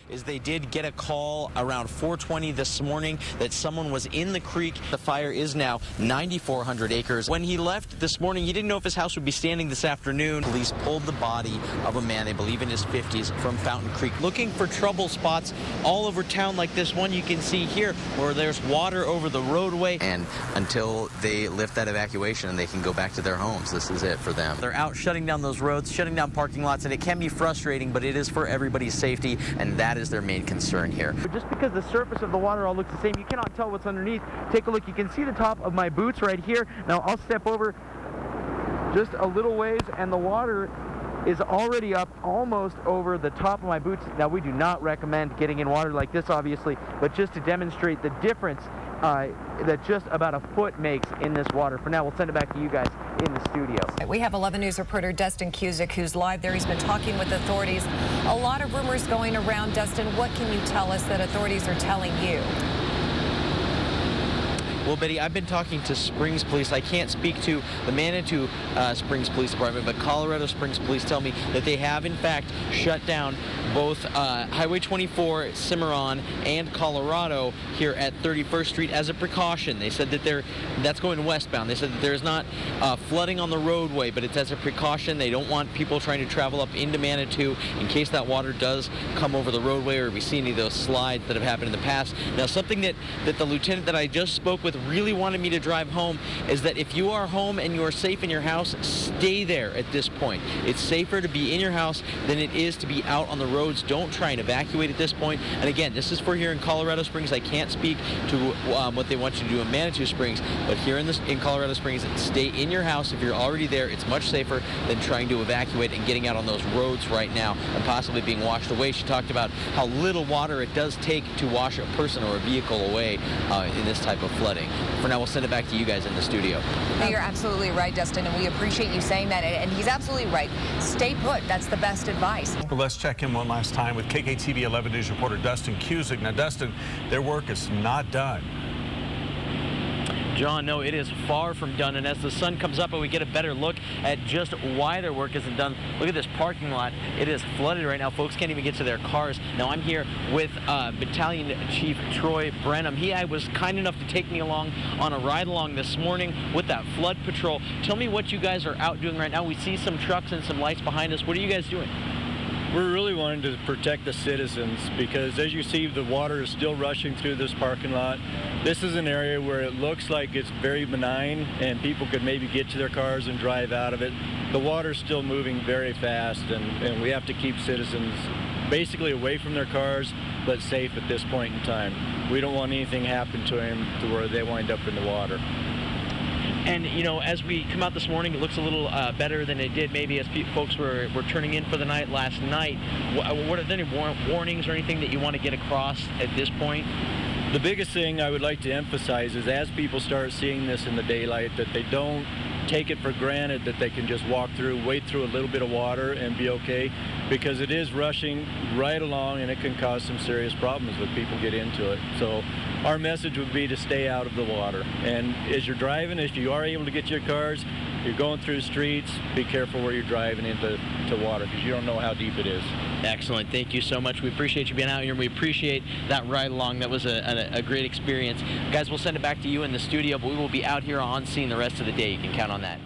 is they did get a call around 4:20 this morning that someone was in the creek. The fire is now 9,400 acres. When he left this morning, he didn't know if his house would be standing this afternoon. Police pulled the body of a man, they believe in his 50s, from Fountain Creek, looking for trouble spots all over town, like this one you can see here where there's water over the roadway. And until they lift that evacuation and they can go back to their homes, this is it for them. They're out shutting down those roads, shutting down parking lots, and it can be frustrating, but it is for everybody's safety, and that is their main concern here. Just because the surface of the water all looks the same, you cannot tell what's underneath. Take a look. You can see the top of my boots right here. Now I'll step over just a little ways, and the water is already up almost over the top of my boots. Now, we do not recommend getting in water like this, obviously, but just to demonstrate the difference that just about a foot makes in this water. For now, we'll send it back to you guys in the studio. We have 11 News reporter Dustin Cuzick, who's live there. He's been talking with authorities. A lot of rumors going around. Dustin, what can you tell us that authorities are telling you? Well, Betty, I've been talking to Springs Police. I can't speak to the Manitou Springs Police Department, but Colorado Springs Police tell me that they have, in fact, shut down both Highway 24, Cimarron, and Colorado here at 31st Street as a precaution. They said that that's going westbound. They said that there's not flooding on the roadway, but it's as a precaution. They don't want people trying to travel up into Manitou in case that water does come over the roadway, or we see any of those slides that have happened in the past. Now, something that the lieutenant that I just spoke with really wanted me to drive home is that if you are home and you are safe in your house, stay there at this point. It's safer to be in your house than it is to be out on the roads. Don't try and evacuate at this point. And again, this is for here in Colorado Springs. I can't speak to what they want you to do in Manitou Springs, but here in Colorado Springs, stay in your house. If you're already there, it's much safer than trying to evacuate and getting out on those roads right now and possibly being washed away. She talked about how little water it does take to wash a person or a vehicle away in this type of flooding. For now, we'll send it back to you guys in the studio. No, you're absolutely right, Dustin, and we appreciate you saying that. And he's absolutely right. Stay put. That's the best advice. Well, let's check in one last time with KKTV 11 News reporter Dustin Cuzick. Now, Dustin, their work is not done. John, no, it is far from done, and as the sun comes up and we get a better look at just why their work isn't done, look at this parking lot. It is flooded right now. Folks can't even get to their cars. Now, I'm here with Battalion Chief Troy Brenham. He was kind enough to take me along on a ride along this morning with that flood patrol. Tell me what you guys are out doing right now. We see some trucks and some lights behind us. What are you guys doing? We're really wanting to protect the citizens because, as you see, the water is still rushing through this parking lot. This is an area where it looks like it's very benign and people could maybe get to their cars and drive out of it. The water's still moving very fast, and we have to keep citizens basically away from their cars, but safe at this point in time. We don't want anything happen to them to where they wind up in the water. And, you know, as we come out this morning, it looks a little better than it did maybe as folks were turning in for the night last night. What are there any warnings or anything that you want to get across at this point? The biggest thing I would like to emphasize is as people start seeing this in the daylight, that they don't take it for granted that they can just walk through, wade through a little bit of water and be okay, because it is rushing right along and it can cause some serious problems if people get into it. So our message would be to stay out of the water. And as you're driving, if you are able to get to your cars, you're going through streets, be careful where you're driving into water because you don't know how deep it is. Excellent. Thank you so much. We appreciate you being out here. We appreciate that ride along. That was a great experience. Guys, we'll send it back to you in the studio, but we will be out here on scene the rest of the day. You can count on that.